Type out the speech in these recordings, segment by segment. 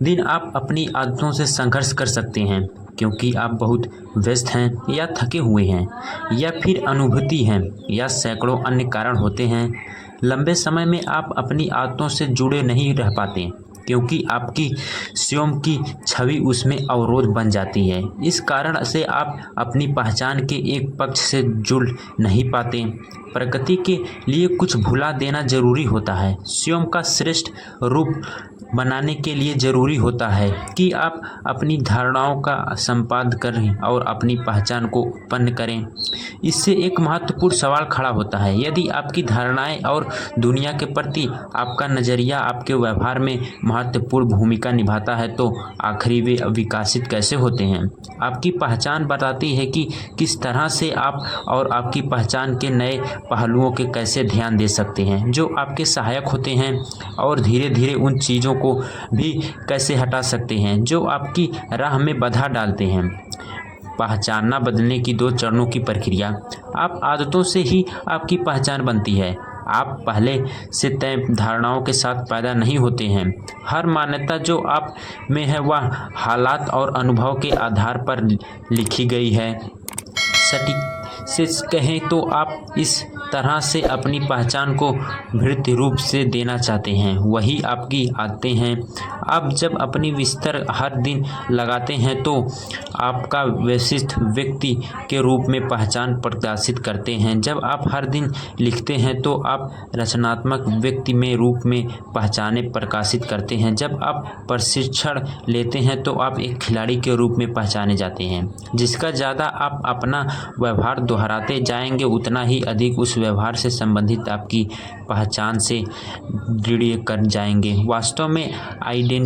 दिन आप अपनी आदतों से संघर्ष कर सकते हैं क्योंकि आप बहुत व्यस्त हैं या थके हुए हैं या फिर अनुभूति हैं या सैकड़ों अन्य कारण होते हैं। लंबे समय में आप अपनी आदतों से जुड़े नहीं रह पाते क्योंकि आपकी स्वयं की छवि उसमें अवरोध बन जाती है। इस कारण से आप अपनी पहचान के एक पक्ष से जुड़ नहीं पाते। प्रकृति के लिए कुछ भुला देना जरूरी होता है। स्वयं का श्रेष्ठ रूप बनाने के लिए ज़रूरी होता है कि आप अपनी धारणाओं का संपादन करें और अपनी पहचान को उत्पन्न करें। इससे एक महत्वपूर्ण सवाल खड़ा होता है, यदि आपकी धारणाएं और दुनिया के प्रति आपका नज़रिया आपके व्यवहार में महत्वपूर्ण भूमिका निभाता है तो आखिर वे विकसित कैसे होते हैं। आपकी पहचान बताती है कि किस तरह से आप और आपकी पहचान के नए पहलुओं के कैसे ध्यान दे सकते हैं जो आपके सहायक होते हैं और धीरे धीरे उन चीज़ों को भी कैसे हटा सकते हैं जो आपकी राह में बाधा डालते हैं। पहचानना बदलने की 2 चरणों की प्रक्रिया। आप आदतों से ही आपकी पहचान बनती है। आप पहले से तय धारणाओं के साथ पैदा नहीं होते हैं। हर मान्यता जो आप में है वह हालात और अनुभव के आधार पर लिखी गई है। सटीक से कहें तो आप इस तरह से अपनी पहचान को वृत्ति रूप से देना चाहते हैं, वही आपकी आदतें हैं। आप जब अपनी बिस्तर हर दिन लगाते हैं तो आपका विशिष्ट व्यक्ति के रूप में पहचान प्रकाशित करते हैं। जब आप हर दिन लिखते हैं तो आप रचनात्मक व्यक्ति में रूप में पहचाने प्रकाशित करते हैं। जब आप प्रशिक्षण लेते हैं तो आप एक खिलाड़ी के रूप में पहचाने जाते हैं। जिसका ज़्यादा आप अपना व्यवहार दोहराते जाएंगे उतना ही अधिक उस व्यवहार से संबंधित आपकी पहचान से दृढ़ कर जाएंगे। वास्तव में आइडेंटिटी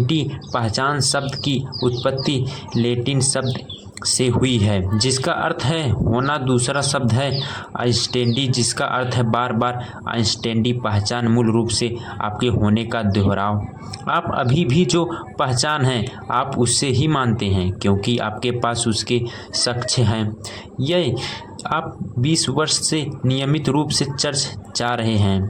पहचान शब्द की उत्पत्ति लैटिन शब्द से हुई है जिसका अर्थ है होना। दूसरा शब्द है आइडेंटिटी जिसका अर्थ है बार बार। आइडेंटिटी पहचान मूल रूप से आपके होने का दोहराव। आप अभी भी जो पहचान है आप उससे ही मानते हैं क्योंकि आपके पास उसके साक्ष्य हैं। यह आप 20 वर्ष से नियमित रूप से चर्च जा रहे हैं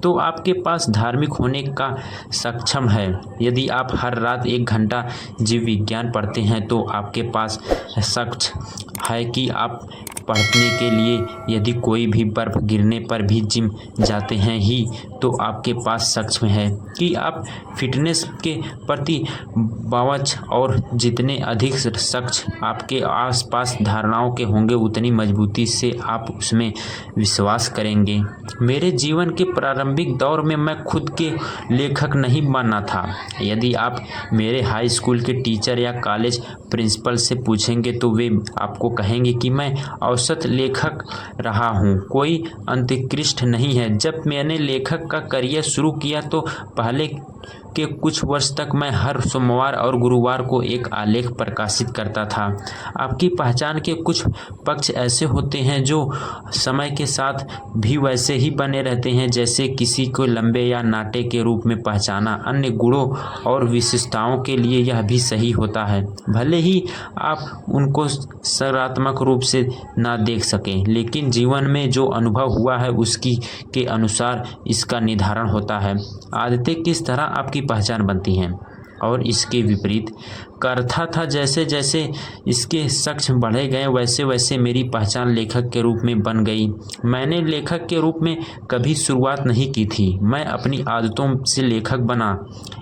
तो आपके पास धार्मिक होने का सक्षम है। यदि आप हर रात 1 घंटा जीव विज्ञान पढ़ते हैं तो आपके पास सक्षम है कि आप पढ़ने के लिए यदि कोई भी बर्फ गिरने पर भी जिम जाते हैं ही तो आपके पास सक्षम है कि आप फिटनेस के प्रति बावच और जितने अधिक सक्षम आपके आसपास धारणाओं के होंगे उतनी मजबूती से आप उसमें विश्वास करेंगे। मेरे जीवन के प्रारंभिक दौर में मैं खुद के लेखक नहीं बनना था। यदि आप मेरे हाई स्कूल के टीचर या कॉलेज प्रिंसिपल से पूछेंगे तो वे आपको कहेंगे कि मैं औसत लेखक रहा हूँ, कोई उत्कृष्ट नहीं है। जब मैंने लेखक का करियर शुरू किया तो पहले के कुछ वर्ष तक मैं हर सोमवार और गुरुवार को एक आलेख प्रकाशित करता था। आपकी पहचान के कुछ पक्ष ऐसे होते हैं जो समय के साथ भी वैसे ही बने रहते हैं, जैसे किसी को लंबे या नाटे के रूप में पहचाना। अन्य गुणों और विशेषताओं के लिए यह भी सही होता है, भले ही आप उनको सकारात्मक रूप से ना देख सकें, लेकिन जीवन में जो अनुभव हुआ है उसकी के अनुसार इसका निर्धारण होता है। आदतें किस तरह आपकी पहचान बनती हैं और इसके विपरीत करता था। जैसे जैसे इसके सक्षम बढ़े गए वैसे वैसे मेरी पहचान लेखक के रूप में बन गई। मैंने लेखक के रूप में कभी शुरुआत नहीं की थी, मैं अपनी आदतों से लेखक बना।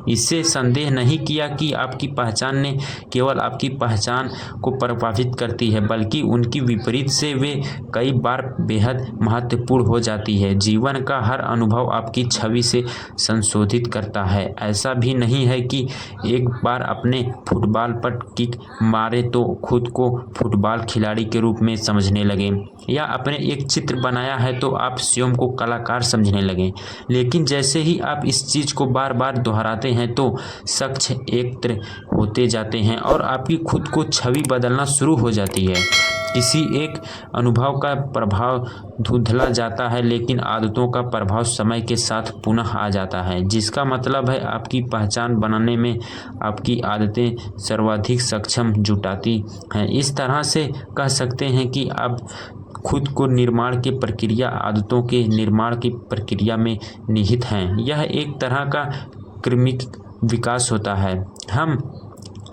इससे संदेह नहीं किया कि आपकी पहचान ने केवल आपकी पहचान को प्रभावित करती है बल्कि उनकी विपरीत से वे कई बार बेहद महत्वपूर्ण हो जाती है। जीवन का हर अनुभव आपकी छवि से संशोधित करता है। ऐसा भी नहीं है कि एक बार अपने फुटबॉल पर किक मारे तो खुद को फुटबॉल खिलाड़ी के रूप में समझने लगे, या आपने एक चित्र बनाया है तो आप स्वयं को कलाकार समझने लगे। लेकिन जैसे ही आप इस चीज़ को बार बार दोहराते हैं तो सक्ष एकत्र होते जाते हैं और आपकी खुद को छवि बदलना शुरू हो जाती है। किसी एक अनुभव का प्रभाव धुंधला जाता है लेकिन आदतों का प्रभाव समय के साथ पुनः आ जाता है, जिसका मतलब है आपकी पहचान बनाने में आपकी आदतें सर्वाधिक सक्षम जुटाती हैं। इस तरह से कह सकते हैं कि आप खुद को निर्माण की प्रक्रिया आदतों के निर्माण की प्रक्रिया में निहित हैं। यह एक तरह का क्रमिक विकास होता है। हम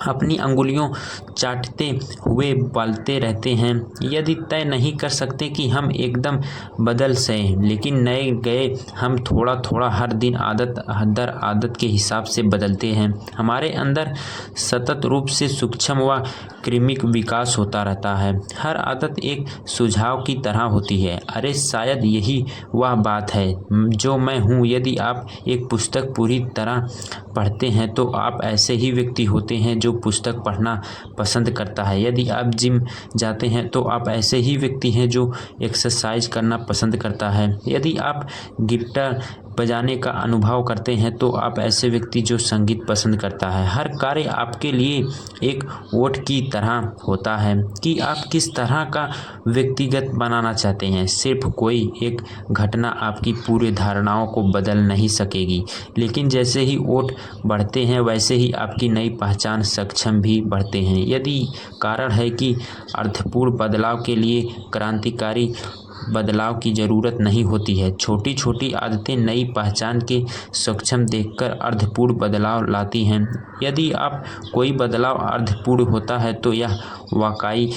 अपनी अंगुलियों चाटते हुए बोलते रहते हैं, यदि तय नहीं कर सकते कि हम एकदम बदल सकें, लेकिन नए गए हम थोड़ा थोड़ा हर दिन आदत दर आदत के हिसाब से बदलते हैं। हमारे अंदर सतत रूप से सूक्ष्म व क्रमिक विकास होता रहता है। हर आदत एक सुझाव की तरह होती है। अरे शायद यही वह बात है जो मैं हूँ। यदि आप एक पुस्तक पूरी तरह पढ़ते हैं तो आप ऐसे ही व्यक्ति होते हैं जो पुस्तक पढ़ना पसंद करता है। यदि आप जिम जाते हैं तो आप ऐसे ही व्यक्ति हैं जो एक्सरसाइज करना पसंद करता है। यदि आप गिटार बजाने का अनुभव करते हैं तो आप ऐसे व्यक्ति जो संगीत पसंद करता है। हर कार्य आपके लिए एक वोट की तरह होता है कि आप किस तरह का व्यक्तिगत बनाना चाहते हैं। सिर्फ कोई एक घटना आपकी पूरी धारणाओं को बदल नहीं सकेगी, लेकिन जैसे ही वोट बढ़ते हैं वैसे ही आपकी नई पहचान सक्षम भी बढ़ते हैं। यदि कारण है कि अर्थपूर्ण बदलाव के लिए क्रांतिकारी बदलाव की ज़रूरत नहीं होती है। छोटी छोटी आदतें नई पहचान के सक्षम देखकर अर्थपूर्ण बदलाव लाती हैं। यदि आप कोई बदलाव अर्थपूर्ण होता है तो यह वाकई